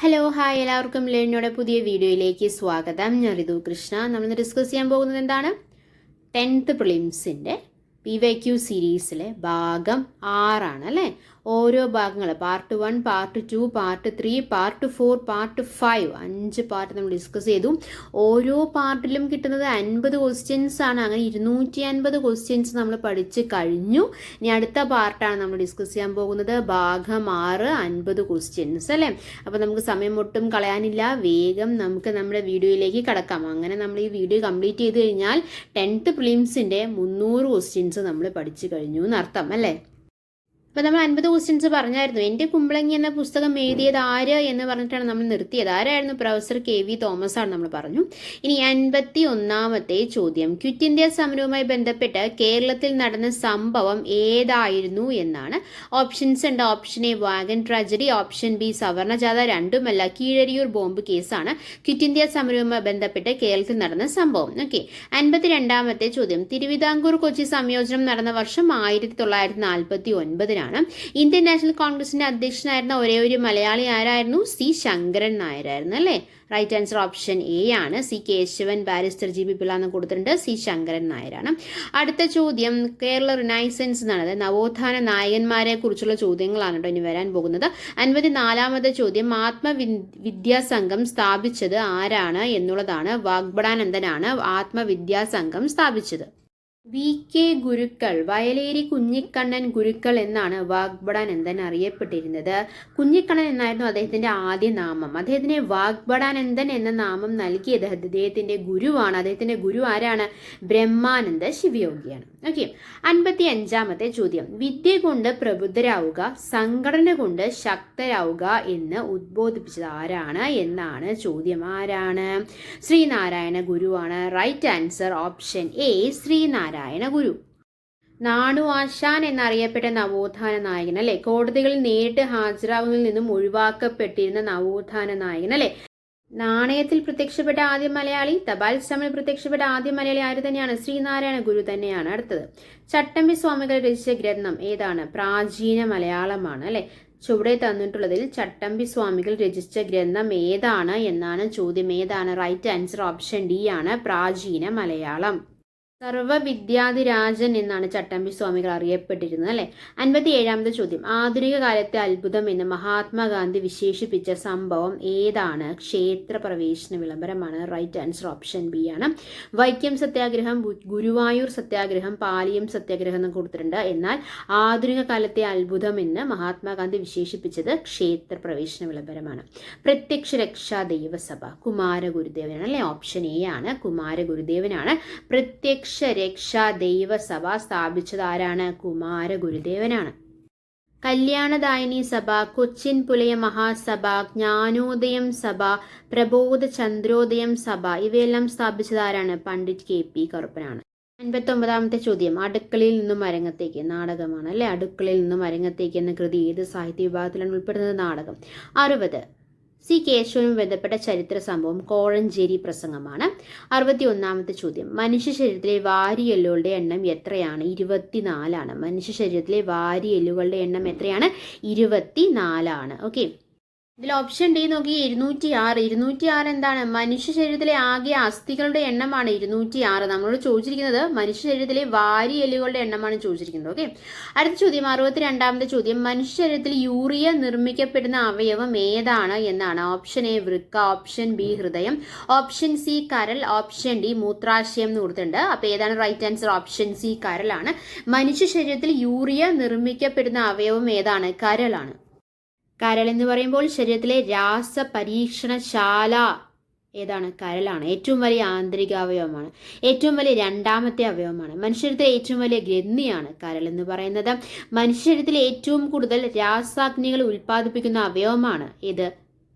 Hello hi എല്ലാവർക്കും ലേണിയുടെ പുതിയ വീഡിയോയിലേക്ക് സ്വാഗതം. ഞാൻ ഋതു കൃഷ്ണ. നമ്മളിന്ന് ഡിസ്കസ് ചെയ്യാൻ പോകുന്നത് എന്താണ്? 10th പ്രിലിംസിൻ്റെ PYQ സീരീസിലെ ഭാഗം 6 അല്ലേ? ഓരോ ഭാഗങ്ങൾ part 1, part 2, part 3, part 4, part 5 5 part നമ്മൾ ഡിസ്കസ് ചെയ്തു. ഓരോ പാർട്ടിലും കിട്ടുന്നത് 50 ക്വസ്റ്റ്യൻസ് ആണ്. അങ്ങനെ 250 ക്വസ്റ്റ്യൻസ് നമ്മൾ പഠിച്ച് കഴിഞ്ഞു. ഇനി അടുത്ത പാർട്ടാണ് നമ്മൾ ഡിസ്കസ് ചെയ്യാൻ പോകുന്നത്. ഭാഗം 6 50 ക്വസ്റ്റ്യൻസ് അല്ലേ? അപ്പോൾ നമുക്ക് സമയം ഒട്ടും കളയാനില്ല. വേഗം നമുക്ക് നമ്മുടെ വീഡിയോയിലേക്ക് കടക്കാം. അങ്ങനെ നമ്മൾ ഈ വീഡിയോ കംപ്ലീറ്റ് ചെയ്ത് കഴിഞ്ഞാൽ 10th പ്രിലിംസിൻ്റെ 300 ക്വസ്റ്റ്യൻസ് നമ്മൾ പഠിച്ചു കഴിഞ്ഞു എന്നർത്ഥം അല്ലേ? അപ്പോൾ നമ്മൾ 50 ക്വസ്റ്റ്യൻസ് പറഞ്ഞായിരുന്നു. എൻ്റെ കുമ്പളങ്ങി എന്ന പുസ്തകം എഴുതിയത് ആര് എന്ന് പറഞ്ഞിട്ടാണ് നമ്മൾ നിർത്തിയത്. ആരായിരുന്നു? പ്രൊഫസർ KV തോമസ് ആണ് നമ്മൾ പറഞ്ഞു. ഇനി 51ാമത്തെ ചോദ്യം, ക്വിറ്റ് ഇന്ത്യ സമരവുമായി ബന്ധപ്പെട്ട് കേരളത്തിൽ നടന്ന സംഭവം ഏതായിരുന്നു എന്നാണ്. ഓപ്ഷൻസ് ഉണ്ട്. Option A wagon tragedy, option B സവർണജാഥ, രണ്ടുമല്ല കീഴരിയൂർ ബോംബ് കേസാണ് ക്വിറ്റ് ഇന്ത്യ സമരവുമായി ബന്ധപ്പെട്ട് കേരളത്തിൽ നടന്ന സംഭവം. ഓക്കെ. 52ാമത്തെ ചോദ്യം, തിരുവിതാംകൂർ കൊച്ചി സംയോജനം നടന്ന വർഷം 1949 ഇന്ത്യൻ നാഷണൽ കോൺഗ്രസിന്റെ അധ്യക്ഷനായിരുന്ന ഒരേ ഒരു മലയാളി ആരായിരുന്നു? C ശങ്കരൻ നായരായിരുന്നു അല്ലേ? റൈറ്റ് ആൻസർ ഓപ്ഷൻ എ ആണ്. C Kesavan, barrister GB Pillai എന്ന് കൊടുത്തിട്ടുണ്ട്. C ശങ്കരൻ നായരാണ്. അടുത്ത ചോദ്യം, കേരള റിനൈസൻസ് എന്നാണ്. നവോത്ഥാന നായകന്മാരെ കുറിച്ചുള്ള ചോദ്യങ്ങളാണ് കേട്ടോ ഇനി വരാൻ പോകുന്നത്. 54ാമത്തെ ചോദ്യം, ആത്മവിദ്യാസംഘം സ്ഥാപിച്ചത് ആരാണ് എന്നുള്ളതാണ്. വാഗ്ബടാനന്ദനാണ് ആത്മവിദ്യാസംഘം സ്ഥാപിച്ചത്. VK ഗുരുക്കൾ, വയലേരി കുഞ്ഞിക്കണ്ണൻ ഗുരുക്കൾ എന്നാണ് വാഗ്ബടാനന്ദൻ അറിയപ്പെട്ടിരുന്നത്. കുഞ്ഞിക്കണ്ണൻ എന്നായിരുന്നു അദ്ദേഹത്തിന്റെ ആദ്യ നാമം. അദ്ദേഹത്തിന് വാഗ്ബടാനന്ദൻ എന്ന നാമം നൽകിയത് അദ്ദേഹത്തിന്റെ ഗുരുവാണ്. അദ്ദേഹത്തിന്റെ ഗുരു ആരാണ്? ബ്രഹ്മാനന്ദ ശിവയോഗിയാണ്. ഓക്കെ. 55ാമത്തെ ചോദ്യം, വിദ്യ കൊണ്ട് പ്രബുദ്ധരാവുക, സംഘടന കൊണ്ട് ശക്തരാവുക എന്ന് ഉദ്ബോധിപ്പിച്ചത് ആരാണ് എന്നാണ് ചോദ്യം. ആരാണ്? ശ്രീനാരായണ ഗുരുവാണ്. Right answer option A Sreenarayana Guru. Nanu Asan എന്നറിയപ്പെട്ട നവോത്ഥാന നായകൻ അല്ലെ? കോടതികളിൽ നേരിട്ട് ഹാജരാകുന്നതിൽ നിന്നും ഒഴിവാക്കപ്പെട്ടിരുന്ന നവോത്ഥാന നായകൻ അല്ലെ? നാണയത്തിൽ പ്രത്യക്ഷപ്പെട്ട ആദ്യ മലയാളി, തപാൽ സ്റ്റാമ്പിൽ പ്രത്യക്ഷപ്പെട്ട ആദ്യ മലയാളി ആര് തന്നെയാണ്? ശ്രീനാരായണ ഗുരു തന്നെയാണ്. അടുത്തത്, ചട്ടമ്പി സ്വാമികൾ രചിച്ച ഗ്രന്ഥം ഏതാണ്? പ്രാചീന മലയാളമാണ് അല്ലെ? ചുവടെ തന്നിട്ടുള്ളതിൽ ചട്ടമ്പി സ്വാമികൾ രചിച്ച ഗ്രന്ഥം ഏതാണ് എന്നാണ് ചോദ്യം. ഏതാണ്? റൈറ്റ് ആൻസർ ഓപ്ഷൻ ഡി ആണ്, പ്രാചീന മലയാളം. സർവവിദ്യാധിരാജൻ എന്നാണ് ചട്ടമ്പി സ്വാമികൾ അറിയപ്പെട്ടിരുന്നത് അല്ലെ? 57ാമത്തെ ചോദ്യം, ആധുനിക കാലത്തെ അത്ഭുതം എന്ന് മഹാത്മാഗാന്ധി വിശേഷിപ്പിച്ച സംഭവം ഏതാണ്? ക്ഷേത്ര പ്രവേശന വിളംബരമാണ്. റൈറ്റ് ആൻസർ ഓപ്ഷൻ ബി ആണ്. വൈക്കം സത്യാഗ്രഹം, ഗുരുവായൂർ സത്യാഗ്രഹം, പാലിയം സത്യാഗ്രഹം എന്ന് കൊടുത്തിട്ടുണ്ട്. എന്നാൽ ആധുനിക കാലത്തെ അത്ഭുതം എന്ന് മഹാത്മാഗാന്ധി വിശേഷിപ്പിച്ചത് ക്ഷേത്ര പ്രവേശന വിളംബരമാണ്. പ്രത്യക്ഷ രക്ഷാ ദൈവസഭ കുമാരഗുരുദേവനാണ് അല്ലെ? ഓപ്ഷൻ എ ആണ്, കുമാരഗുരുദേവനാണ്. പ്രത്യക്ഷ രക്ഷാ ദൈവസഭ സ്ഥാപിച്ചത് ആരാണ്? കുമാരഗുരുദേവനാണ്. കല്യാണദായിനി സഭ, കൊച്ചിൻ പുലയ മഹാസഭ, ജ്ഞാനോദയം സഭ, പ്രബോധ ചന്ദ്രോദയം സഭ ഇവയെല്ലാം സ്ഥാപിച്ചത് ആരാണ്? പണ്ഡിറ്റ് KP കറുപ്പനാണ്. 59ാമത്തെ ചോദ്യം, അടുക്കളയിൽ നിന്നും അരങ്ങത്തേക്ക് നാടകമാണ് അല്ലെ? അടുക്കളയിൽ നിന്നും അരങ്ങത്തേക്ക് എന്ന കൃതി ഏത് സാഹിത്യ വിഭാഗത്തിലാണ് ഉൾപ്പെടുന്നത്? നാടകം. 60, C കേശവനും ബന്ധപ്പെട്ട ചരിത്ര സംഭവം കോഴഞ്ചേരി പ്രസംഗമാണ്. 61ാമത്തെ ചോദ്യം, മനുഷ്യ ശരീരത്തിലെ വാരിയെല്ലുകളുടെ എണ്ണം എത്രയാണ്? 24 ആണ്. മനുഷ്യ ശരീരത്തിലെ വാരിയെല്ലുകളുടെ എണ്ണം എത്രയാണ്? 24 ആണ്. ഓക്കെ. ഇതിൽ ഓപ്ഷൻ ഡി നോക്കി, 206. 206 എന്താണ്? മനുഷ്യ ശരീരത്തിലെ ആകെ അസ്ഥികളുടെ എണ്ണമാണ് 206. നമ്മളോട് ചോദിച്ചിരിക്കുന്നത് മനുഷ്യ ശരീരത്തിലെ വാരിയെല്ലുകളുടെ എണ്ണമാണ് ചോദിച്ചിരിക്കുന്നത്. ഓക്കെ. അടുത്ത ചോദ്യം, 62ാമത്തെ ചോദ്യം, മനുഷ്യ ശരീരത്തിൽ യൂറിയ നിർമ്മിക്കപ്പെടുന്ന അവയവം ഏതാണ് എന്നാണ്. ഓപ്ഷൻ എ വൃക്ക, ഓപ്ഷൻ ബി ഹൃദയം, ഓപ്ഷൻ സി കരൾ, ഓപ്ഷൻ ഡി മൂത്രാശയം എന്ന് കൊടുത്തിട്ടുണ്ട്. അപ്പോൾ ഏതാണ് റൈറ്റ് ആൻസർ? ഓപ്ഷൻ സി കരളാണ്. മനുഷ്യ ശരീരത്തിൽ യൂറിയ നിർമ്മിക്കപ്പെടുന്ന അവയവം ഏതാണ്? കരളാണ്. കരൾ എന്ന് പറയുമ്പോൾ ശരീരത്തിലെ രാസപരീക്ഷണശാല ഏതാണ്? കരളാണ്. ഏറ്റവും വലിയ ആന്തരിക അവയവമാണ്. ഏറ്റവും വലിയ രണ്ടാമത്തെ അവയവമാണ്. മനുഷ്യരിലെ ഏറ്റവും വലിയ ഗ്രന്ഥിയാണ് കരൾ എന്ന് പറയുന്നത്. മനുഷ്യരിലെ ഏറ്റവും കൂടുതൽ രാസാഗ്നികൾ ഉൽപ്പാദിപ്പിക്കുന്ന അവയവമാണ് ഇത്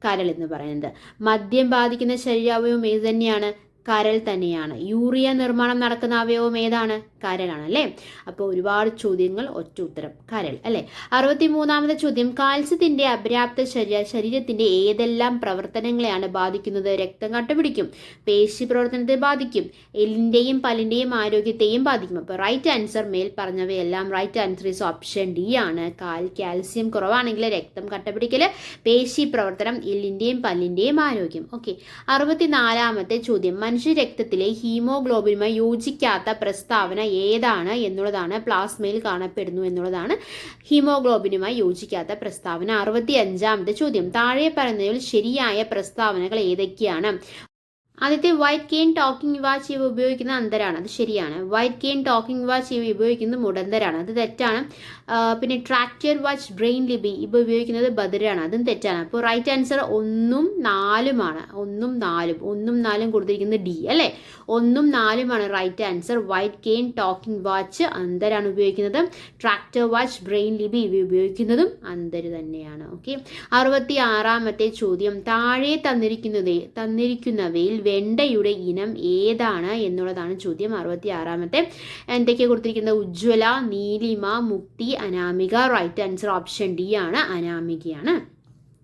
കരൾ എന്ന് പറയുന്നത്. മദ്യം ബാധിക്കുന്ന ശരീരാവയവം ഏത് തന്നെയാണ്? കരൾ തന്നെയാണ്. യൂറിയ നിർമ്മാണം നടക്കുന്ന അവയവം ഏതാണ്? കരളാണ് അല്ലേ. അപ്പോൾ ഒരുപാട് ചോദ്യങ്ങൾ, ഒറ്റ ഉത്തരം കരൾ അല്ലേ. 63ാമത്തെ ചോദ്യം, കാൽസ്യത്തിന്റെ അപര്യാപ്ത ശരീരത്തിന്റെ ഏതെല്ലാം പ്രവർത്തനങ്ങളെയാണ് ബാധിക്കുന്നത്? രക്തം കട്ടപിടിക്കും, പേശി പ്രവർത്തനത്തെ ബാധിക്കും, എല്ലിന്റെയും പല്ലിന്റെയും ആരോഗ്യത്തെയും ബാധിക്കും. അപ്പോൾ റൈറ്റ് ആൻസർ മേൽ പറഞ്ഞവയെല്ലാം right answer is option D ആണ്. കാൽസ്യം കുറവാണെങ്കിൽ രക്തം കട്ടപിടിക്കൽ, പേശി പ്രവർത്തനം, എല്ലിന്റെയും പല്ലിന്റെയും ആരോഗ്യം. ഓക്കെ. 64ാമത്തെ ചോദ്യം, മനുഷ്യ രക്തത്തിലെ ഹീമോഗ്ലോബിനുമായി യോജിക്കാത്ത പ്രസ്താവന ഏതാണ് എന്നുള്ളതാണ്. പ്ലാസ്മയിൽ കാണപ്പെടുന്നു എന്നുള്ളതാണ് ഹീമോഗ്ലോബിനുമായി യോജിക്കാത്ത പ്രസ്താവന. 65ാമത്തെ ചോദ്യം, താഴെ പറയുന്നതിൽ ശരിയായ പ്രസ്താവനകൾ ഏതൊക്കെയാണ്? ആദ്യത്തെ, വൈറ്റ് കെയിൻ ടോക്കിംഗ് വാച്ച് ഇവ ഉപയോഗിക്കുന്ന അന്തരാണ്. അത് ശരിയാണ്. വൈറ്റ് കെയിൻ ടോക്കിംഗ് വാച്ച് ഇവ ഉപയോഗിക്കുന്നത് മുടന്തരാണ്. അത് തെറ്റാണ്. പിന്നെ ട്രാക്ടർ വാച്ച് ബ്രെയിൻ ലിബി ഇവ ഉപയോഗിക്കുന്നത് ബദരാണ്. അതും തെറ്റാണ്. അപ്പോൾ റൈറ്റ് ആൻസർ 1ഉം 4ഉമാണ്. 1ഉം 4ഉം കൊടുത്തിരിക്കുന്നത് ഡി അല്ലേ. 1ഉം 4ഉമാണ് right answer. White cane talking watch അന്തരാണ് ഉപയോഗിക്കുന്നത്. ട്രാക്ടർ വാച്ച് ബ്രെയിൻ ലിബി ഇവ ഉപയോഗിക്കുന്നതും അന്തര് തന്നെയാണ്. ഓക്കെ. 66ാമത്തെ ചോദ്യം, താഴെ തന്നിരിക്കുന്നവയിൽ വെണ്ടയുടെ ഇനം ഏതാണ് എന്നുള്ളതാണ് ചോദ്യം. 66ാമത്തെ എന്തൊക്കെയാണ് കൊടുത്തിരിക്കുന്നത്? Ujjwala, Neelima, Mukti, Anamika. Right answer option D ആണ്, അനാമികയാണ്.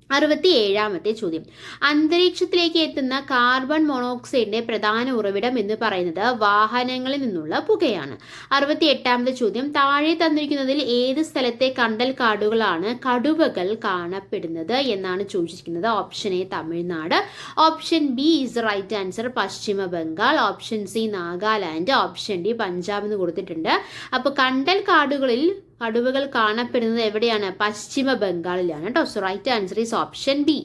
67ാമത്തെ ചോദ്യം, അന്തരീക്ഷത്തിലേക്ക് എത്തുന്ന കാർബൺ മോണോക്സൈഡിന്റെ പ്രധാന ഉറവിടം എന്ന് പറയുന്നത് വാഹനങ്ങളിൽ നിന്നുള്ള പുകയാണ്. 68ാമത്തെ ചോദ്യം, താഴെ തന്നിരിക്കുന്നതിൽ ഏത് സ്ഥലത്തെ കണ്ടൽ കാടുകളാണ് കടുവകൾ കാണപ്പെടുന്നത് എന്നാണ് ചോദിച്ചിരിക്കുന്നത്. Option A Tamil Nadu, option B is right answer Paschima Bengal, option C Nagaland, option D Punjab എന്ന് കൊടുത്തിട്ടുണ്ട്. അപ്പോൾ കണ്ടൽ കാടുകളിൽ കടുവകൾ കാണപ്പെടുന്നത് എവിടെയാണ്? പശ്ചിമ ബംഗാളിലാണ് കേട്ടോ. So right answer is option B,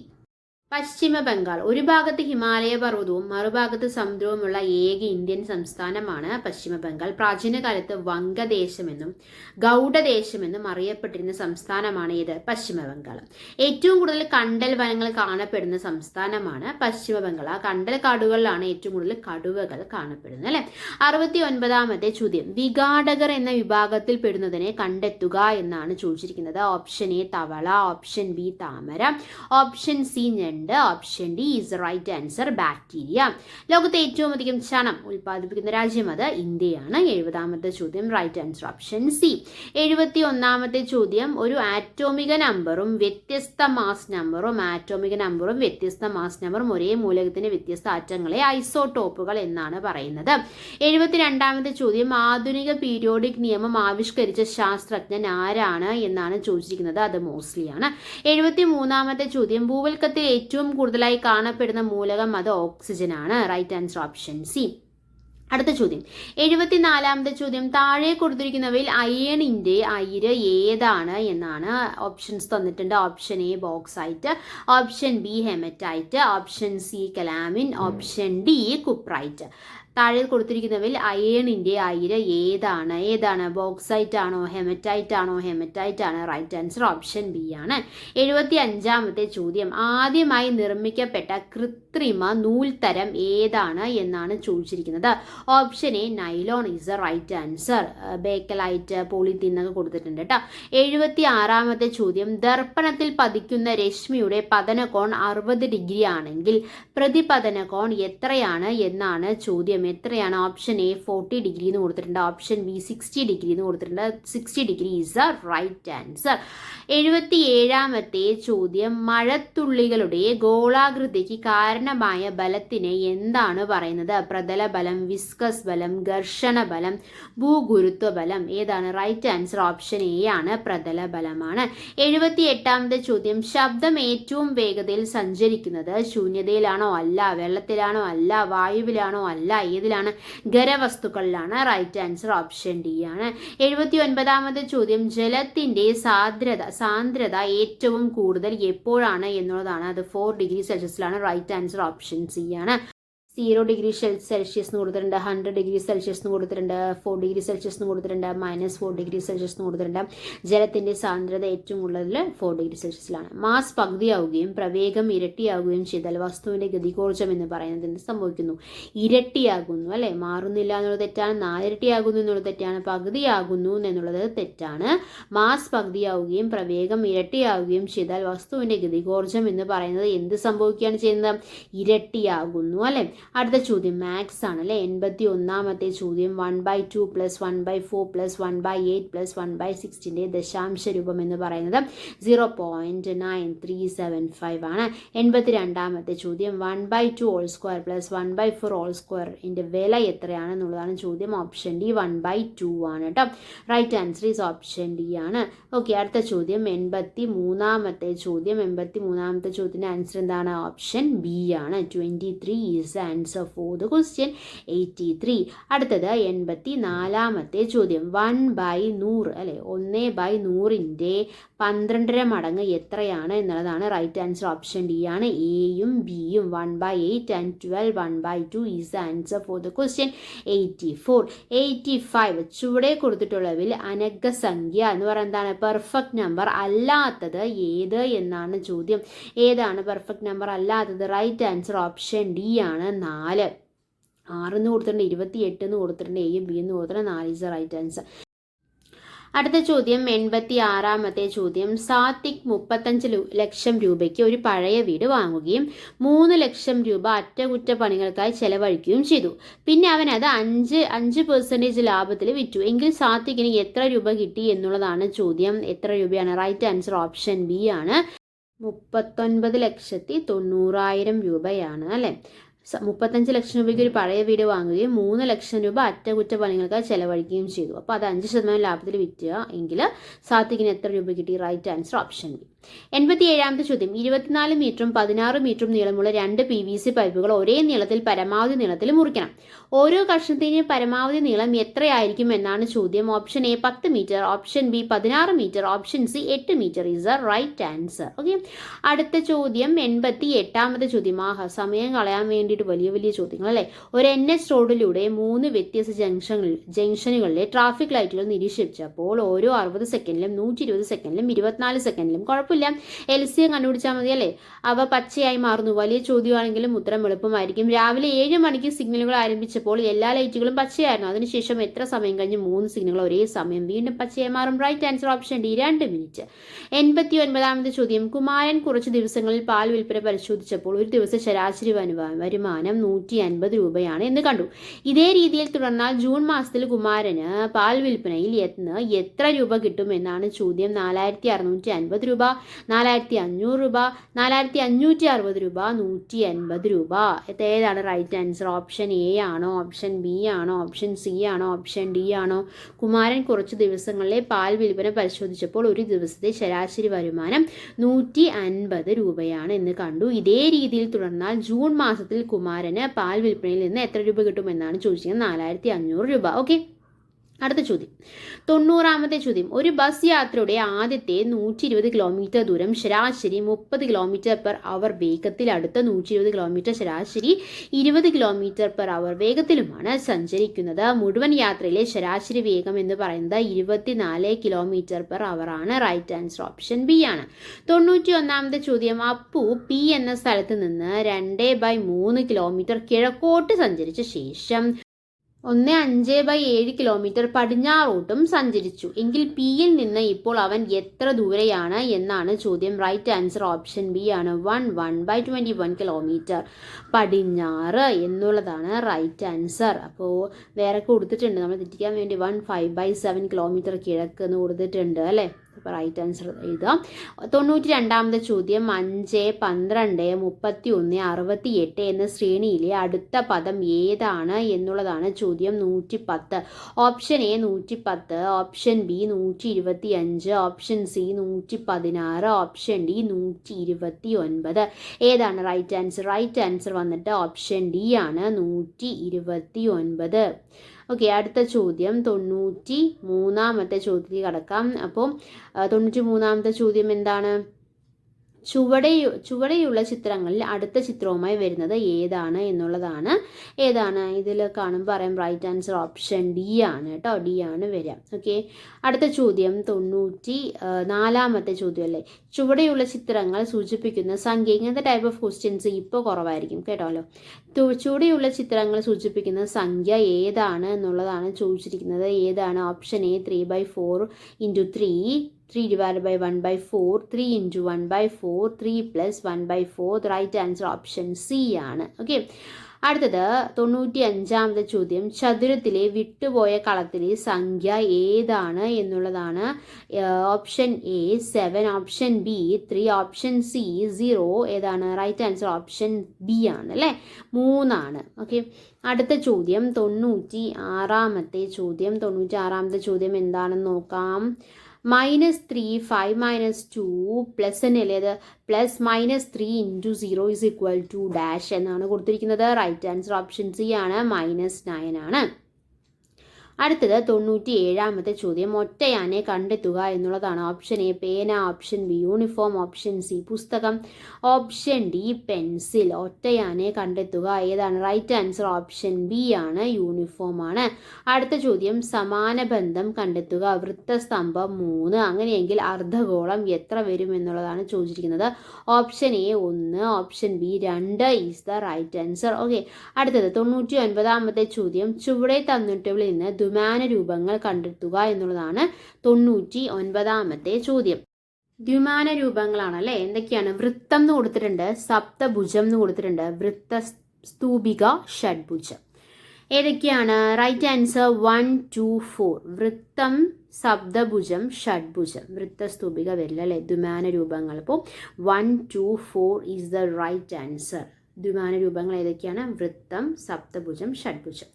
Paschim Bengal. ഒരു ഭാഗത്ത് ഹിമാലയ പർവ്വതവും മറുഭാഗത്ത് സമുദ്രവുമുള്ള ഏക ഇന്ത്യൻ സംസ്ഥാനമാണ് പശ്ചിമ ബംഗാൾ. പ്രാചീന കാലത്ത് വംഗദേശമെന്നും ഗൗഡദേശമെന്നും അറിയപ്പെട്ടിരുന്ന സംസ്ഥാനമാണ് ഏത്? പശ്ചിമ ബംഗാൾ. ഏറ്റവും കൂടുതൽ കണ്ടൽ വനങ്ങൾ കാണപ്പെടുന്ന സംസ്ഥാനമാണ് പശ്ചിമ ബംഗാൾ. ആ കണ്ടൽ കാടുകളിലാണ് ഏറ്റവും കൂടുതൽ കടുവകൾ കാണപ്പെടുന്നത് അല്ലെ. 69ാമത്തെ ചോദ്യം, വിഘാടകർ എന്ന വിഭാഗത്തിൽ പെടുന്നതിനെ കണ്ടെത്തുക എന്നാണ് ചോദിച്ചിരിക്കുന്നത്. ഓപ്ഷൻ എ തവള, ഓപ്ഷൻ ബി താമര, ഓപ്ഷൻ സി ഞണ്ട്, option D is right answer bacteria. ലോകത്തെ ഏറ്റവും അധികം ചണം ഉൽപ്പാദിപ്പിക്കുന്ന രാജ്യം അത് ഇന്ത്യയാണ്. 70ാമത്തെ ചോദ്യം റൈറ്റ് ആൻസർ ഓപ്ഷൻ സി. 71ാമത്തെ ചോദ്യം, ഒരു ആറ്റോമിക നമ്പറും വ്യത്യസ്ത മാസ് നമ്പറും വ്യത്യസ്ത മാസ് നമ്പറും ഒരേ മൂലകത്തിന്റെ വ്യത്യസ്ത ആറ്റങ്ങളെ ഐസോടോപ്പുകൾ എന്നാണ് പറയുന്നത്. 72ാമത്തെ ചോദ്യം, ആധുനിക പീരിയോഡിക് നിയമം ആവിഷ്കരിച്ച ശാസ്ത്രജ്ഞൻ ആരാണ് എന്നാണ് ചോദിച്ചിരിക്കുന്നത്. അത് മോസ്ലിയാണ്. 73ാമത്തെ ചോദ്യം, ഭൂവൽക്കത്തിൽ ഏറ്റവും കൂടുതലായി കാണപ്പെടുന്ന മൂലകം അത് ഓക്സിജൻ ആണ്. Right answer option C. അടുത്ത ചോദ്യം, 74ാമത്തെ ചോദ്യം, താഴെ കൊടുത്തിരിക്കുന്നവയിൽ അയണിന്റെ അയിര് ഏതാണ് എന്നാണ്. ഓപ്ഷൻസ് തന്നിട്ടുണ്ട്. Option A bauxite, option B haematite, option C calamine, option D cuprite. താഴെ കൊടുത്തിരിക്കുന്നവയിൽ അയണിന്റെ അയിര് ഏതാണ്? ബോക്സൈറ്റ് ആണോ, ഹെമറ്റൈറ്റ് ആണോ? ഹെമറ്റൈറ്റ് ആണ്. റൈറ്റ് ആൻസർ ഓപ്ഷൻ ബി ആണ്. 75ാമത്തെ ചോദ്യം, ആദ്യമായി നിർമ്മിക്കപ്പെട്ട കൃത്രിമ നൂൽത്തരം ഏതാണ് എന്നാണ് ചോദിച്ചിരിക്കുന്നത്. Option A nylon is a right answer. Bakelite, polythene എന്നൊക്കെ കൊടുത്തിട്ടുണ്ട് കേട്ടോ. 76ാമത്തെ ചോദ്യം, ദർപ്പണത്തിൽ പതിക്കുന്ന രശ്മിയുടെ പതനകോൺ 60 ഡിഗ്രി ആണെങ്കിൽ പ്രതിപതനകോൺ എത്രയാണ് എന്നാണ് ചോദ്യം. എത്രയാണ്? ഓപ്ഷൻ എ 40 ഡിഗ്രി എന്ന് കൊടുത്തിട്ടുണ്ട്, ഓപ്ഷൻ ബി 60 ഡിഗ്രി എന്ന് കൊടുത്തിട്ടുണ്ട്. 60 degree is a right answer. 77ാമത്തെ ചോദ്യം, മഴത്തുള്ളികളുടെ ഗോളാകൃതിക്ക് കാരണമായ ബലത്തിനെ എന്താണ് പറയുന്നത്? പ്രതല ബലം, വിസ്കസ് ബലം, ഘർഷണ ബലം, ഭൂഗുരുത്വ ബലം. ഏതാണ്? റൈറ്റ് ആൻസർ ഓപ്ഷൻ എ ആണ്, പ്രതല ബലമാണ്. 78ാമത്തെ ചോദ്യം, ശബ്ദം ഏറ്റവും വേഗതയിൽ സഞ്ചരിക്കുന്നത് ശൂന്യതയിലാണോ? അല്ല. വെള്ളത്തിലാണോ? അല്ല. വായുവിലാണോ? അല്ല. ഏതിലാണ്? ഖരവസ്തുക്കളിലാണ്. റൈറ്റ് ആൻസർ ഓപ്ഷൻ ഡി ആണ്. 79ാമത്തെ ചോദ്യം, ജലത്തിന്റെ സാന്ദ്രത ഏറ്റവും കൂടുതൽ എപ്പോഴാണ് എന്നുള്ളതാണ്. അത് 4 ഡിഗ്രി സെൽഷ്യസിലാണ്. റൈറ്റ് ആൻസർ ഓപ്ഷൻ സി ആണ്. 0 ഡിഗ്രി സെൽഷ്യസ് എന്ന് കൊടുത്തിട്ടുണ്ട്, 100 ഡിഗ്രി സെൽഷ്യസ് എന്ന് കൊടുത്തിട്ടുണ്ട്, 4 ഡിഗ്രി സെൽഷ്യസ് എന്ന് കൊടുത്തിട്ടുണ്ട്, -4 ഡിഗ്രി സെൽഷ്യസ് എന്ന് കൊടുത്തിട്ടുണ്ട്. ജലത്തിന്റെ സാന്ദ്രത ഏറ്റവും കൂടുതൽ 4 ഡിഗ്രി സെൽഷ്യസിലാണ്. മാസ് പകുതിയാവുകയും പ്രവേഗം ഇരട്ടിയാവുകയും ചെയ്താൽ വസ്തുവിന്റെ ഗതികോർജം എന്ന് പറയുന്നത് എന്ത് സംഭവിക്കുന്നു? ഇരട്ടിയാകുന്നു അല്ലെ. മാറുന്നില്ല എന്നുള്ളത് തെറ്റാണ്. 4 ഇരട്ടിയാകുന്നു എന്നുള്ളത് തെറ്റാണ്. പകുതിയാകുന്നു എന്നുള്ളത് തെറ്റാണ്. മാസ് പകുതിയാവുകയും പ്രവേഗം ഇരട്ടിയാവുകയും ചെയ്താൽ വസ്തുവിന്റെ ഗതികോർജം എന്ന് പറയുന്നത് എന്ത് സംഭവിക്കുകയാണ് ചെയ്യുന്നത്? ഇരട്ടിയാകുന്നു അല്ലെ. അടുത്ത ചോദ്യം മാത്സ് ആണ് അല്ലേ. 81ാമത്തെ ചോദ്യം 1/2 + 1/4 + 1/8 + 1/16 ദശാംശ രൂപം എന്ന് പറയുന്നത് 0.9375 ആണ്. 82ാമത്തെ ചോദ്യം 1/2 2 + 1/4 2 വില എത്രയാണെന്നുള്ളതാണ് ചോദ്യം. ഓപ്ഷൻ ഡി 1/2 ആണ് കേട്ടോ. Right answer is option D ആണ്. ഓക്കെ, അടുത്ത ചോദ്യം 83ാമത്തെ ചോദ്യം. 83ാമത്തെ ചോദ്യത്തിൻ്റെ ആൻസർ എന്താണ്? ഓപ്ഷൻ ബി ആണ്. 23 is the answer for the question 83. അടുത്തത് 84ാമത്തെ ചോദ്യം 1/100 അല്ലെ. 1/100ൻ്റെ 12.5 മടങ്ങ് എത്രയാണ് എന്നുള്ളതാണ്. റൈറ്റ് ആൻസർ ഓപ്ഷൻ ഡി ആണ്. എയും ബിയും 1/8 and 12 1/2 is the answer for the question 84. 85 ചുവടെ കൊടുത്തിട്ടുള്ളതിൽ അനഗ്ഗസംഖ്യ എന്ന് പറയുന്നത് എന്താണ്? പെർഫെക്റ്റ് നമ്പർ അല്ലാത്തത് ഏത് എന്നാണ് ചോദ്യം. ഏതാണ് പെർഫെക്റ്റ് നമ്പർ അല്ലാത്തത്? റൈറ്റ് ആൻസർ ഓപ്ഷൻ ഡി ആണ്. 4. 6 എന്ന് കൊടുത്തിട്ടുണ്ട്, 28 എന്ന് കൊടുത്തിട്ടുണ്ട്, എയും ബി എന്ന് കൊടുത്തിട്ടുണ്ട്. 4 ഈസ് ദ റൈറ്റ് ആൻസർ. അടുത്ത ചോദ്യം 86ാമത്തെ ചോദ്യം. സാത്വിക് 35 ലക്ഷം രൂപയ്ക്ക് ഒരു പഴയ വീട് വാങ്ങുകയും 3 ലക്ഷം രൂപ അറ്റകുറ്റപ്പണികൾക്കായി ചെലവഴിക്കുകയും ചെയ്തു. പിന്നെ അവൻ അത് 5% ലാഭത്തിൽ വിറ്റു. എങ്കിൽ സാത്വിക്കിന് എത്ര രൂപ കിട്ടി എന്നുള്ളതാണ് ചോദ്യം. എത്ര രൂപയാണ്? റൈറ്റ് ആൻസർ ഓപ്ഷൻ ബി ആണ്. 39,90,000 രൂപയാണ് അല്ലേ. 35 ലക്ഷം രൂപയ്ക്ക് ഒരു പഴയ വീട് വാങ്ങുകയും 3 ലക്ഷം രൂപ അറ്റകുറ്റപ്പണികൾക്ക് ചെലവഴിക്കുകയും ചെയ്തു. അപ്പോൾ അത് 5% ലാഭത്തിൽ വിറ്റുക എങ്കിൽ സാത്വിക്കിന് എത്ര രൂപ കിട്ടി? Right answer option B. 87ാമത്തെ ചോദ്യം. 24 മീറ്ററും 16 മീറ്ററും നീളമുള്ള 2 PVC പൈപ്പുകൾ ഒരേ നീളത്തിൽ പരമാവധി നീളത്തിൽ മുറിക്കണം. ഓരോ കഷ്ണത്തിൻ്റെയും പരമാവധി നീളം എത്രയായിരിക്കും എന്നാണ് ചോദ്യം. Option A 10 metre, option B 16 metre, option C 8 metre is the right answer. Okay, അടുത്ത ചോദ്യം 88ാമത്തെ ചോദ്യം. സമയം കളയാൻ വേണ്ടിയിട്ട് വലിയ വലിയ ചോദ്യങ്ങൾ അല്ലേ. ഒരു NH റോഡിലൂടെ 3 വ്യത്യസ്ത ജംഗ്ഷനുകളിലെ ട്രാഫിക് ലൈറ്റുകൾ നിരീക്ഷിച്ചപ്പോൾ ഓരോ 60 സെക്കൻഡിലും 120 സെക്കൻഡിലും 24 സെക്കൻഡിലും കുഴപ്പമില്ല, LCM കണ്ടുപിടിച്ചാൽ മതി അല്ലേ. അവ പച്ചയായി മാറുന്നു. വലിയ ചോദ്യമാണെങ്കിലും ഉത്തരം എളുപ്പമായിരിക്കും. രാവിലെ 7 മണിക്ക് സിഗ്നലുകൾ ആരംഭിച്ചപ്പോൾ എല്ലാ ലൈറ്റുകളും പച്ചയായിരുന്നു. അതിനുശേഷം എത്ര സമയം കഴിഞ്ഞ് 3 സിഗ്നലുകൾ ഒരേ സമയം വീണ്ടും പച്ചയായി മാറും? Right answer option D 2 minute. 89ാമത്തെ ചോദ്യം. കുമാരൻ കുറച്ച് ദിവസങ്ങളിൽ പാൽ വിൽപ്പന പരിശോധിച്ചപ്പോൾ ഒരു ദിവസം ശരാശരി വരുമാനം 150 രൂപയാണ് എന്ന് കണ്ടു. ഇതേ രീതിയിൽ തുടർന്നാൽ ജൂൺ മാസത്തിൽ കുമാരന് പാൽ വിൽപ്പനയിൽ എത്ര രൂപ കിട്ടും എന്നാണ് ചോദ്യം. 4,650 രൂപ, 4,500 രൂപ, 4,560 രൂപ, 180 രൂപ. ഏതാണ് റൈറ്റ് ആൻസർ? ഓപ്ഷൻ എ ആണോ, ഓപ്ഷൻ ബി ആണോ, ഓപ്ഷൻ സി ആണോ, ഓപ്ഷൻ ഡി ആണോ? കുമാരൻ കുറച്ച് ദിവസങ്ങളിലെ പാൽ വിൽപ്പന പരിശോധിച്ചപ്പോൾ ഒരു ദിവസത്തെ ശരാശരി വരുമാനം 150 രൂപയാണ് എന്ന് കണ്ടു. ഇതേ രീതിയിൽ തുടർന്നാൽ ജൂൺ മാസത്തിൽ കുമാരന് പാൽ വിൽപ്പനയിൽ നിന്ന് എത്ര രൂപ കിട്ടുമെന്നാണ് ചോദിച്ചത്. 4,500 രൂപ. ഓക്കെ, അടുത്ത ചോദ്യം 90ാമത്തെ ചോദ്യം. ഒരു ബസ് യാത്രയുടെ ആദ്യത്തെ 120 കിലോമീറ്റർ ദൂരം ശരാശരി 30 km/h വേഗത്തിൽ, അടുത്ത 120 കിലോമീറ്റർ ശരാശരി 20 km/h വേഗത്തിലുമാണ് സഞ്ചരിക്കുന്നത്. മുഴുവൻ യാത്രയിലെ ശരാശരി വേഗം എന്ന് പറയുന്നത് 24 km/h ആണ്. റൈറ്റ് ആൻസർ ഓപ്ഷൻ ബി ആണ്. 91ാമത്തെ ചോദ്യം. അപ്പു പി എന്ന സ്ഥലത്ത് നിന്ന് 2/3 കിലോമീറ്റർ കിഴക്കോട്ട് സഞ്ചരിച്ച ശേഷം 1.5/7 കിലോമീറ്റർ പടിഞ്ഞാറോട്ടും സഞ്ചരിച്ചു. എങ്കിൽ പിയിൽ നിന്ന് ഇപ്പോൾ അവൻ എത്ര ദൂരെയാണ് എന്നാണ് ചോദ്യം. റൈറ്റ് ആൻസർ ഓപ്ഷൻ ബി ആണ്. 1/21 കിലോമീറ്റർ പടിഞ്ഞാറ് എന്നുള്ളതാണ് റൈറ്റ് ആൻസർ. അപ്പോൾ വേറെ കൊടുത്തിട്ടുണ്ട്, നമ്മൾ തെറ്റിക്കാൻ വേണ്ടി 5/7 കിലോമീറ്റർ കിഴക്ക് എന്ന് കൊടുത്തിട്ടുണ്ട് അല്ലേ. അപ്പോൾ റൈറ്റ് ആൻസർ എഴുതാം. 92ാമത്തെ ചോദ്യം. 5, 12, 31, 68 എന്ന ശ്രേണിയിലെ അടുത്ത പദം ഏതാണ് എന്നുള്ളതാണ് ചോദ്യം. 110. Option A 110, option B 125, option C 116, option D 129. ഏതാണ് റൈറ്റ് ആൻസർ? റൈറ്റ് ആൻസർ വന്നിട്ട് ഓപ്ഷൻ ഡി ആണ്, 129. ഓക്കെ, അടുത്ത ചോദ്യം 93ാമത്തെ ചോദ്യത്തിൽ കടക്കാം. അപ്പോൾ 93ാമത്തെ ചോദ്യം എന്താണ്? ചുവടെയുള്ള ചിത്രങ്ങളിൽ അടുത്ത ചിത്രവുമായി വരുന്നത് ഏതാണ് എന്നുള്ളതാണ്. ഏതാണ് ഇതിൽ കാണുമ്പോൾ പറയാം. റൈറ്റ് ആൻസർ ഓപ്ഷൻ ഡി ആണ് കേട്ടോ. ഡി ആണ് വരിക. ഓക്കെ, അടുത്ത ചോദ്യം 94ാമത്തെ ചോദ്യം അല്ലേ. ചുവടെയുള്ള ചിത്രങ്ങൾ സൂചിപ്പിക്കുന്ന സംഖ്യ. ഇങ്ങനത്തെ ടൈപ്പ് ഓഫ് ക്വസ്റ്റ്യൻസ് ഇപ്പോൾ കുറവായിരിക്കും കേട്ടോല്ലോ. ചുവടെയുള്ള ചിത്രങ്ങൾ സൂചിപ്പിക്കുന്ന സംഖ്യ ഏതാണ് എന്നുള്ളതാണ് ചോദിച്ചിരിക്കുന്നത്. ഏതാണ്? Option A 3/4 × 3, 3 divided by 1/4, 3 into 1/4, 3 plus 1/4. The right answer option C ആണ്. ഓക്കെ, അടുത്തത് 95ാമത്തെ ചോദ്യം. ചതുരത്തിലെ വിട്ടുപോയ കളത്തിലെ സംഖ്യ ഏതാണ് എന്നുള്ളതാണ്. Option A 7, option B 3, option C 0. ഏതാണ് റൈറ്റ് ആൻസർ? ഓപ്ഷൻ ബി ആണ് അല്ലേ, 3 ഓക്കെ. അടുത്ത ചോദ്യം 96ാമത്തെ ചോദ്യം. 96ാമത്തെ ചോദ്യം എന്താണെന്ന് നോക്കാം. -3, 5 - 2 പ്ലസ് എന്നല്ലേ അത്, plus -3 × 0 is equal to dash എന്നാണ് കൊടുത്തിരിക്കുന്നത്. റൈറ്റ് ആൻസർ ഓപ്ഷൻ സി ആണ്, -9 ആണ്. അടുത്തത് 97ാമത്തെ ചോദ്യം. ഒറ്റയാനെ കണ്ടെത്തുക എന്നുള്ളതാണ്. ഓപ്ഷൻ എ പേന, option B uniform, option C പുസ്തകം, ഓപ്ഷൻ ഡി പെൻസിൽ. ഒറ്റയാനെ കണ്ടെത്തുക ഏതാണ്? റൈറ്റ് ആൻസർ ഓപ്ഷൻ ബി ആണ്, യൂണിഫോം ആണ്. അടുത്ത ചോദ്യം സമാന ബന്ധം കണ്ടെത്തുക. വൃത്തസ്തംഭം 3, അങ്ങനെയെങ്കിൽ അർദ്ധഗോളം എത്ര വരും എന്നുള്ളതാണ് ചോദിച്ചിരിക്കുന്നത്. Option A 1, option B 2 is the right answer. Okay, അടുത്തത് 99ാമത്തെ ചോദ്യം. ചുവടെ തന്നിട്ടുള്ളിൽ നിന്ന് ദ്വിമാന രൂപങ്ങൾ കണ്ടെത്തുക എന്നുള്ളതാണ് 99ാമത്തെ ചോദ്യം. ദ്വിമാന രൂപങ്ങളാണ് അല്ലേ, എന്തൊക്കെയാണ്? വൃത്തം എന്ന് കൊടുത്തിട്ടുണ്ട്, സപ്തഭുജം എന്ന് കൊടുത്തിട്ടുണ്ട്, വൃത്തസ്തൂപിക, ഷഡ്ഭുജം. ഏതൊക്കെയാണ്? Right answer 1, 2, 4. വൃത്തം, സപ്തഭുജം, ഷഡ്ഭുജം. വൃത്തസ്തൂപിക വരില്ല അല്ലേ, ദ്വിമാന രൂപങ്ങൾ. അപ്പോൾ 1, 2, 4 ഈസ് ദ റൈറ്റ് ആൻസർ. ദ്വിമാന രൂപങ്ങൾ ഏതൊക്കെയാണ്? വൃത്തം, സപ്തഭുജം, ഷഡ്ഭുജം.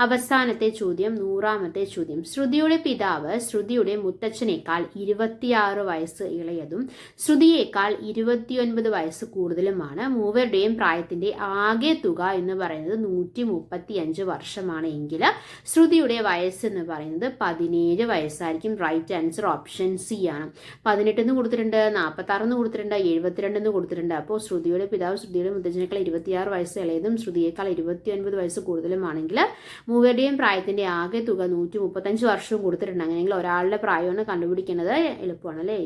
അവസാനത്തെ ചോദ്യം 100ാമത്തെ ചോദ്യം. ശ്രുതിയുടെ പിതാവ് ശ്രുതിയുടെ മുത്തച്ഛനേക്കാൾ 26 വയസ്സ് ഇളയതും ശ്രുതിയേക്കാൾ 29 വയസ്സ് കൂടുതലുമാണ്. മൂവരുടെയും പ്രായത്തിന്റെ ആകെ തുക എന്ന് പറയുന്നത് 135 വർഷമാണ് എങ്കിൽ ശ്രുതിയുടെ വയസ്സ് എന്ന് പറയുന്നത് 17 വയസ്സായിരിക്കും. റൈറ്റ് ആൻസർ ഓപ്ഷൻ സി ആണ്. 18 എന്ന് കൊടുത്തിട്ടുണ്ട്, 46 എന്ന് കൊടുത്തിട്ടുണ്ട്, 72 എന്ന് കൊടുത്തിട്ടുണ്ട്. അപ്പോൾ ശ്രുതിയുടെ പിതാവ് ശ്രുതിയുടെ മുത്തച്ഛനേക്കാൾ 26 വയസ്സ് ഇളയതും ശ്രുതിയേക്കാൾ 29 വയസ്സ് കൂടുതലുമാണെങ്കിൽ മൂവരുടെയും പ്രായത്തിന്റെ ആകെ തുക 135 വർഷവും കൊടുത്തിട്ടുണ്ട്. അങ്ങനെയെങ്കിൽ ഒരാളുടെ പ്രായമാണ് കണ്ടുപിടിക്കുന്നത്. എളുപ്പമാണ് അല്ലേ.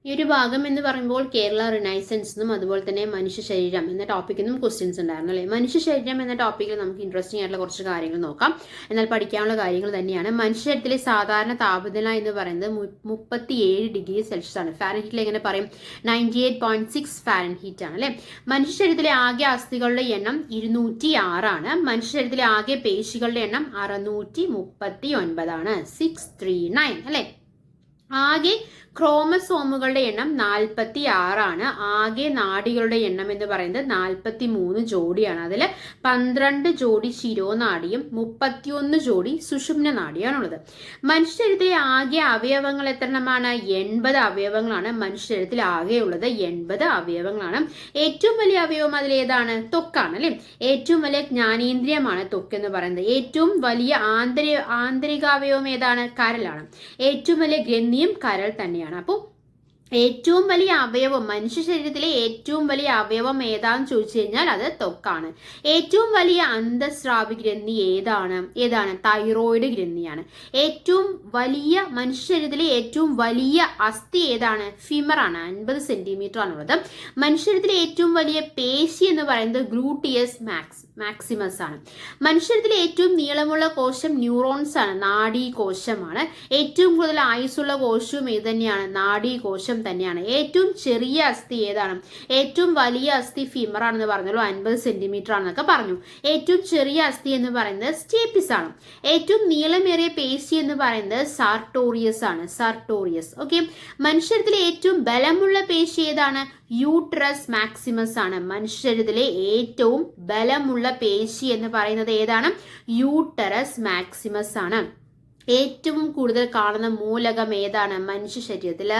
ഈ ഒരു ഭാഗം എന്ന് പറയുമ്പോൾ കേരള റിനൈസൻസ് എന്നും അതുപോലെ തന്നെ മനുഷ്യ ശരീരം എന്ന ടോപ്പിക്കിൽ നിന്നും ക്വസ്റ്റ്യൻസ് ഉണ്ടായിരുന്നു അല്ലേ. മനുഷ്യ ശരീരം എന്ന ടോപ്പിക്കിൽ നമുക്ക് ഇൻട്രസ്റ്റിംഗ് ആയിട്ടുള്ള കുറച്ച് കാര്യങ്ങൾ നോക്കാം. എന്നാൽ പഠിക്കാനുള്ള കാര്യങ്ങൾ തന്നെയാണ്. മനുഷ്യ ശരീരത്തിലെ സാധാരണ താപനില എന്ന് പറയുന്നത് 37 ഡിഗ്രി സെൽഷ്യസ് ആണ്. ഫാരൻഹീറ്റിൽ എങ്ങനെ പറയും? 98.6 ഫാരൻഹീറ്റ് ആണ് അല്ലേ. മനുഷ്യ ശരീരത്തിലെ ആകെ അസ്ഥികളുടെ എണ്ണം 206 ആണ്. മനുഷ്യ ശരീരത്തിലെ ആകെ പേശികളുടെ എണ്ണം 639 ആണ്, 639 അല്ലേ. ആകെ ക്രോമസോമുകളുടെ എണ്ണം 46 ആണ്. ആകെ നാഡികളുടെ എണ്ണം എന്ന് പറയുന്നത് 43 ജോഡിയാണ്. അതിൽ 12 ജോഡി ശിരോനാഡിയും 31 ജോഡി സുഷുമ്ന നാഡിയാണുള്ളത്. മനുഷ്യശരീരത്തിലെ ആകെ അവയവങ്ങൾ എത്രണ്ണമാണ്? 80 അവയവങ്ങളാണ് മനുഷ്യശരീരത്തിൽ ആകെ ഉള്ളത്. 80 അവയവങ്ങളാണ്. ഏറ്റവും വലിയ അവയവം അതിലേതാണ്? ത്വക്കാണ് അല്ലേ. ഏറ്റവും വലിയ ജ്ഞാനേന്ദ്രിയമാണ് ത്വക്ക് എന്ന് പറയുന്നത്. ഏറ്റവും വലിയ ആന്തരികാവയവം ഏതാണ്? കരലാണ്. ഏറ്റവും വലിയ ഗ്രന്ഥിയും കരൾ തന്നെയാണ്. അപ്പോൾ ഏറ്റവും വലിയ അവയവം, മനുഷ്യ ശരീരത്തിലെ ഏറ്റവും വലിയ അവയവം ഏതാന്ന് ചോദിച്ചു കഴിഞ്ഞാൽ അത് ത്വക്കാണ്. ഏറ്റവും വലിയ അന്തസ്രാവി ഗ്രന്ഥി ഏതാണ്? തൈറോയിഡ് ഗ്രന്ഥിയാണ്. ഏറ്റവും വലിയ മനുഷ്യ ശരീരത്തിലെ ഏറ്റവും വലിയ അസ്ഥി ഏതാണ്? ഫിമറാണ്. 50 സെന്റിമീറ്റർ ആണുള്ളത്. മനുഷ്യ ശരീരത്തിലെ ഏറ്റവും വലിയ പേശി എന്ന് പറയുന്നത് ഗ്ലൂട്ടിയസ് മാക്സിമസ് ആണ്. മനുഷ്യരിലെ ഏറ്റവും നീളമുള്ള കോശം ന്യൂറോൺസ് ആണ്, നാഡീകോശമാണ്. ഏറ്റവും കൂടുതൽ ആയുസ്സുള്ള കോശവും ഇത് തന്നെയാണ്, നാഡീകോശം തന്നെയാണ്. ഏറ്റവും ചെറിയ അസ്ഥി ഏതാണ്? ഏറ്റവും വലിയ അസ്ഥി ഫിമർ ആണെന്ന് പറഞ്ഞല്ലോ, 50 സെന്റിമീറ്റർ ആണെന്നൊക്കെ പറഞ്ഞു. ഏറ്റവും ചെറിയ അസ്ഥി എന്ന് പറയുന്നത് സ്റ്റേപ്പിസ് ആണ്. ഏറ്റവും നീളമേറിയ പേശി എന്ന് പറയുന്നത് സാർട്ടോറിയസ് ആണ്, സാർട്ടോറിയസ്. ഓക്കെ, മനുഷ്യരിലെ ഏറ്റവും ബലമുള്ള പേശി ഏതാണ്? യൂട്രസ് മാക്സിമസ് ആണ്. മനുഷ്യരിലെ ഏറ്റവും ബലമുള്ള പേശി എന്ന് പറയുന്നത് ഏതാണ്? യൂട്ടറസ് മാക്സിമസ് ആണ്. ഏറ്റവും കൂടുതൽ കാണുന്ന മൂലകം ഏതാണ്? മനുഷ്യ ശരീരത്തിൽ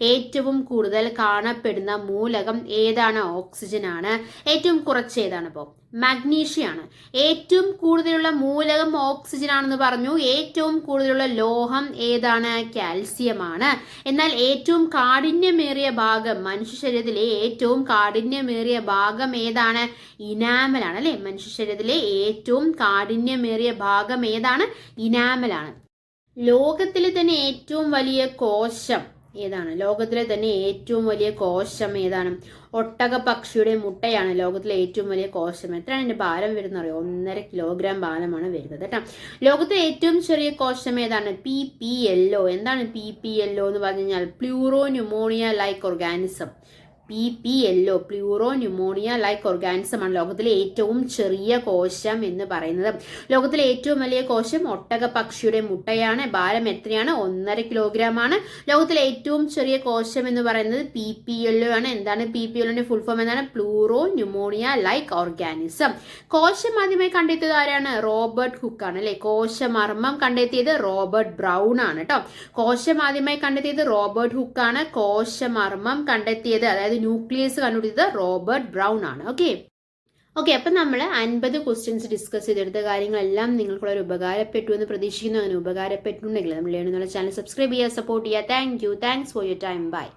ഏറ്റവും കൂടുതൽ കാണപ്പെടുന്ന മൂലകം ഏതാണ്? ഓക്സിജൻ ആണ്. ഏറ്റവും കുറച്ച് ഏതാണ്? ഇപ്പോൾ മാഗ്നീഷ്യാണ്. ഏറ്റവും കൂടുതലുള്ള മൂലകം ഓക്സിജൻ ആണെന്ന് പറഞ്ഞു. ഏറ്റവും കൂടുതലുള്ള ലോഹം ഏതാണ്? കാൽസ്യം ആണ്. എന്നാൽ ഏറ്റവും കാഠിന്യമേറിയ ഭാഗം, മനുഷ്യ ശരീരത്തിലെ ഏറ്റവും കാഠിന്യമേറിയ ഭാഗം ഏതാണ്? ഇനാമലാണ് അല്ലെ. മനുഷ്യ ശരീരത്തിലെ ഏറ്റവും കാഠിന്യമേറിയ ഭാഗം ഏതാണ്? ഇനാമലാണ്. ലോകത്തിലെ തന്നെ ഏറ്റവും വലിയ കോശം ഏതാണ്? ലോകത്തിലെ തന്നെ ഏറ്റവും വലിയ കോശം ഏതാണ്? ഒട്ടകപ്പക്ഷിയുടെ മുട്ടയാണ് ലോകത്തിലെ ഏറ്റവും വലിയ കോശം. എത്രയാണ് ഇതിന്റെ ഭാരം വരുന്നത് അറിയോ? 1.5 കിലോഗ്രാം ഭാരമാണ് വരുന്നത് കേട്ടോ. ലോകത്തിലെ ഏറ്റവും ചെറിയ കോശം ഏതാണ്? PPLO. എന്താണ് PPLO എന്ന് പറഞ്ഞു കഴിഞ്ഞാൽ? Pleuro pneumonia like organism. PPLO, pleuro pneumonia like organism ആണ് ലോകത്തിലെ ഏറ്റവും ചെറിയ കോശം എന്ന് പറയുന്നത്. ലോകത്തിലെ ഏറ്റവും വലിയ കോശം ഒട്ടകപ്പക്ഷിയുടെ മുട്ടയാണ്. ഭാരം എത്രയാണ്? 1.5 കിലോഗ്രാം ആണ്. ലോകത്തിലെ ഏറ്റവും ചെറിയ കോശം എന്ന് പറയുന്നത് PPLO ആണ്. എന്താണ് PPLOന്റെ ഫുൾ ഫോം? എന്താണ്? Pleuro pneumonia like organism. കോശം ആദ്യമായി കണ്ടെത്തിയത് ആരാണ്? റോബർട്ട് ഹുക്ക് ആണ് അല്ലെ. കോശമർമ്മം കണ്ടെത്തിയത് റോബർട്ട് ബ്രൗൺ ആണ് കേട്ടോ. കോശം ആദ്യമായി കണ്ടെത്തിയത് റോബർട്ട് ഹുക്ക് ആണ്. കോശമർമ്മം കണ്ടെത്തിയത്, അതായത് ന്യൂക്ലിയസ് കണ്ടുപിടിച്ചത് റോബർട്ട് ബ്രൗൺ ആണ്. ഓക്കെ, അപ്പം നമ്മൾ 50 ക്വസ്റ്റ്യൻസ് ഡിസ്കസ് ചെയ്തെടുത്ത കാര്യങ്ങളെല്ലാം നിങ്ങൾക്കുള്ള ഉപകാരപ്പെട്ടു എന്ന് പ്രതീക്ഷിക്കുന്നു. അങ്ങനെ ഉപകാരപ്പെട്ടുണ്ടെങ്കിൽ നമ്മൾ എന്നുള്ള ചാനൽ സബ്സ്ക്രൈബ് ചെയ്യുക, സപ്പോർട്ട് ചെയ്യുക. Thanks for your time. By.